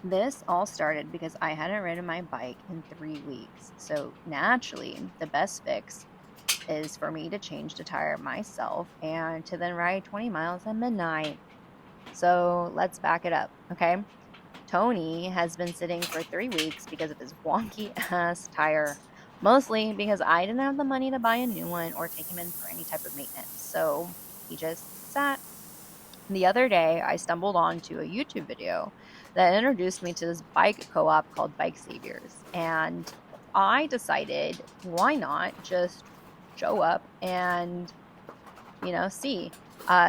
This all started because I hadn't ridden my bike in 3 weeks. So naturally, the best fix is for me to change the tire myself and to then ride 20 miles at midnight. So let's back it up, okay? Tony has been sitting for 3 weeks because of his wonky ass tire. Mostly because I didn't have the money to buy a new one or take him in for any type of maintenance. So he just sat. The other day, I stumbled onto a YouTube video that introduced me to this bike co op called Bike Saviors. And I decided, why not just show up and, see.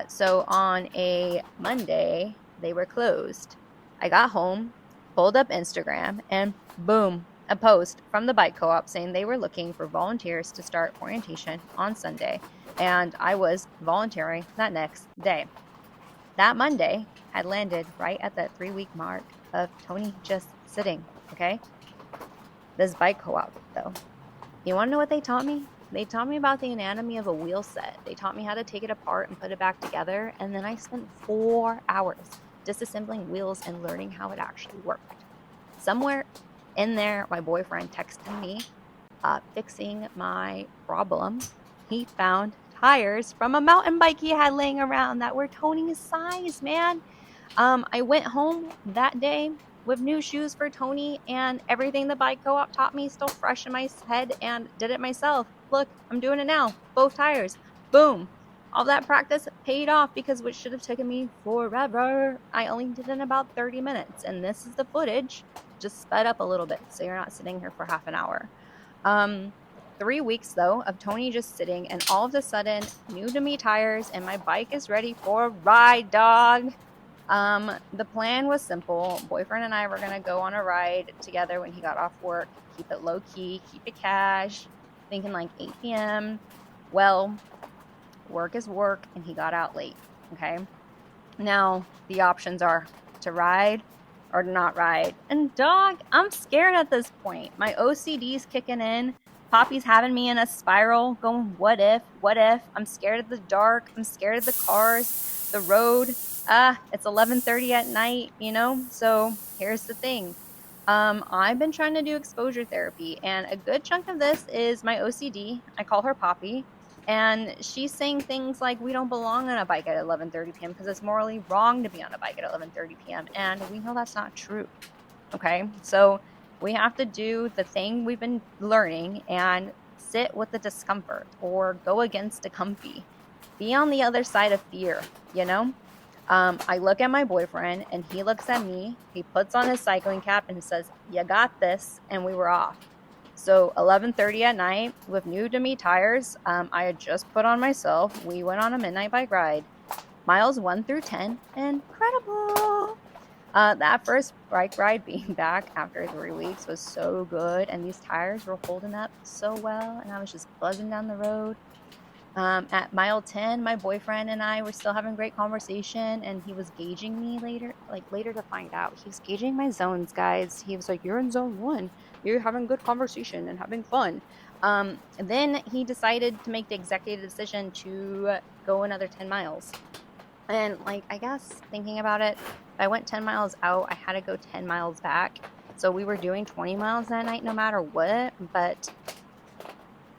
So on a Monday, they were closed. I got home, pulled up Instagram, and boom, a post from the bike co op saying they were looking for volunteers to start orientation on Sunday. And I was volunteering that next day. That Monday had landed right at that 3-week mark of Tony just sitting, okay? This bike co-op, though. You want to know what they taught me? They taught me about the anatomy of a wheel set. They taught me how to take it apart and put it back together. And then I spent 4 hours disassembling wheels and learning how it actually worked. Somewhere in there, my boyfriend texted me fixing my problem. He found tires from a mountain bike he had laying around that were Tony's size, man. I went home that day with new shoes for Tony, and everything the bike co-op taught me still fresh in my head, and did it myself. Look, I'm doing it now. Both tires. Boom. All that practice paid off because what should have taken me forever, I only did in about 30 minutes. And this is the footage, just sped up a little bit so you're not sitting here for half an hour. 3 weeks though of Tony just sitting, and all of a sudden, new to me tires, and my bike is ready for a ride, dog. The plan was simple. Boyfriend and I were gonna go on a ride together when he got off work. Keep it low key, keep it cash. Thinking like 8 p.m. Well, work is work, and he got out late. Okay. Now the options are to ride or to not ride. And dog, I'm scared at this point. My OCD's kicking in. Poppy's having me in a spiral going, what if? What if? I'm scared of the dark. I'm scared of the cars, the road. It's 11:30 at night, So here's the thing. I've been trying to do exposure therapy, and a good chunk of this is my OCD. I call her Poppy. And she's saying things like we don't belong on a bike at 11:30 p.m. because it's morally wrong to be on a bike at 11:30 p.m. And we know that's not true. Okay, so we have to do the thing we've been learning and sit with the discomfort or go against the comfy. Be on the other side of fear, I look at my boyfriend and he looks at me. He puts on his cycling cap and says, "You got this," and we were off. So 11:30 at night with new to me tires, I had just put on myself. We went on a midnight bike ride. Miles 1 through 10, incredible. That first bike ride being back after 3 weeks was so good, and these tires were holding up so well, and I was just buzzing down the road. At mile 10, my boyfriend and I were still having great conversation, and he was gauging me later to find out. He was gauging my zones, guys. He was like, "You're in zone 1. You're having good conversation and having fun." Then he decided to make the executive decision to go another 10 miles. And I guess thinking about it, if I went 10 miles out, I had to go 10 miles back. So we were doing 20 miles that night no matter what, but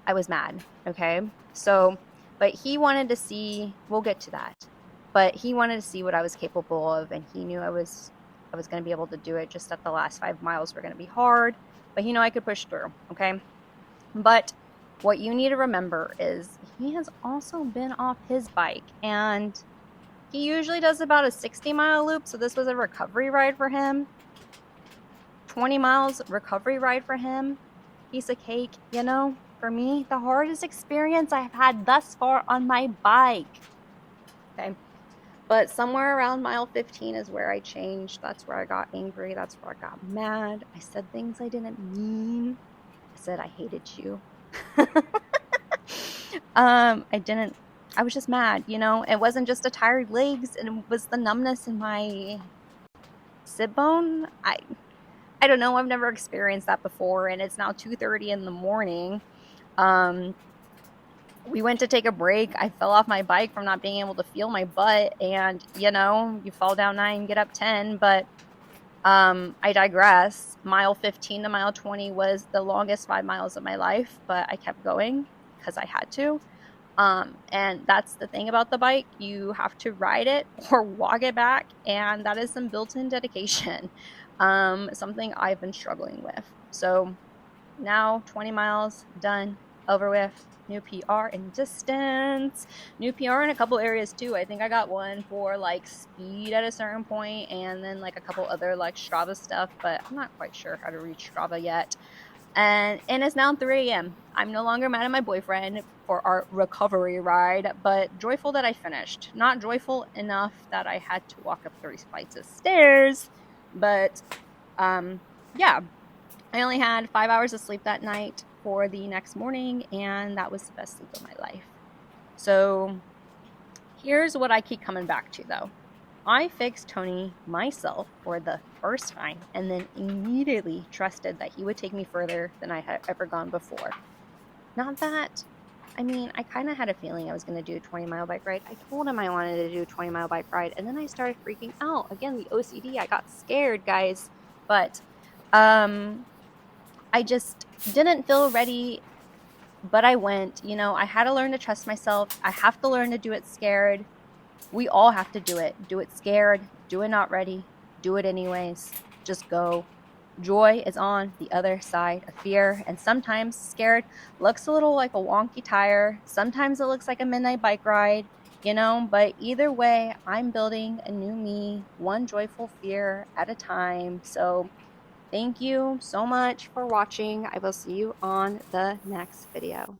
I was mad, okay? But he wanted to see, we'll get to that, but he wanted to see what I was capable of, and he knew I was going to be able to do it. Just at the last 5 miles were going to be hard, but he knew I could push through, okay? But what you need to remember is he has also been off his bike, and he usually does about a 60-mile loop, so this was a recovery ride for him. 20 miles recovery ride for him. Piece of cake, For me, the hardest experience I've had thus far on my bike. Okay. But somewhere around mile 15 is where I changed. That's where I got angry. That's where I got mad. I said things I didn't mean. I said I hated you. I was just mad, It wasn't just the tired legs, and it was the numbness in my sit bone. I don't know. I've never experienced that before, and it's now 2:30 in the morning. We went to take a break. I fell off my bike from not being able to feel my butt, and you fall down 9, get up 10, but I digress. Mile 15 to mile 20 was the longest 5 miles of my life, but I kept going because I had to. And that's the thing about the bike. You have to ride it or walk it back, and that is some built-in dedication. Something I've been struggling with. So now 20 miles done, over with. New PR in distance, new PR in a couple areas too. I think I got one for like speed at a certain point, and then like a couple other like Strava stuff, but I'm not quite sure how to reach Strava yet. And it's now 3 a.m. I'm no longer mad at my boyfriend for our recovery ride, but joyful that I finished. Not joyful enough that I had to walk up 3 flights of stairs, but yeah, I only had 5 hours of sleep that night for the next morning, and that was the best sleep of my life. So here's what I keep coming back to though. I fixed Tony myself for the first time and then immediately trusted that he would take me further than I had ever gone before. Not that, I mean, I kind of had a feeling I was going to do a 20-mile bike ride. I told him I wanted to do a 20-mile bike ride, and then I started freaking out. Again, the OCD, I got scared, guys. But I just didn't feel ready, but I went. You know, I had to learn to trust myself. I have to learn to do it scared. We all have to do it. Do it scared. Do it not ready. Do it anyways. Just go. Joy is on the other side of fear, and sometimes scared looks a little like a wonky tire. Sometimes it looks like a midnight bike ride, you know, but either way, I'm building a new me, one joyful fear at a time. So thank you so much for watching. I will see you on the next video.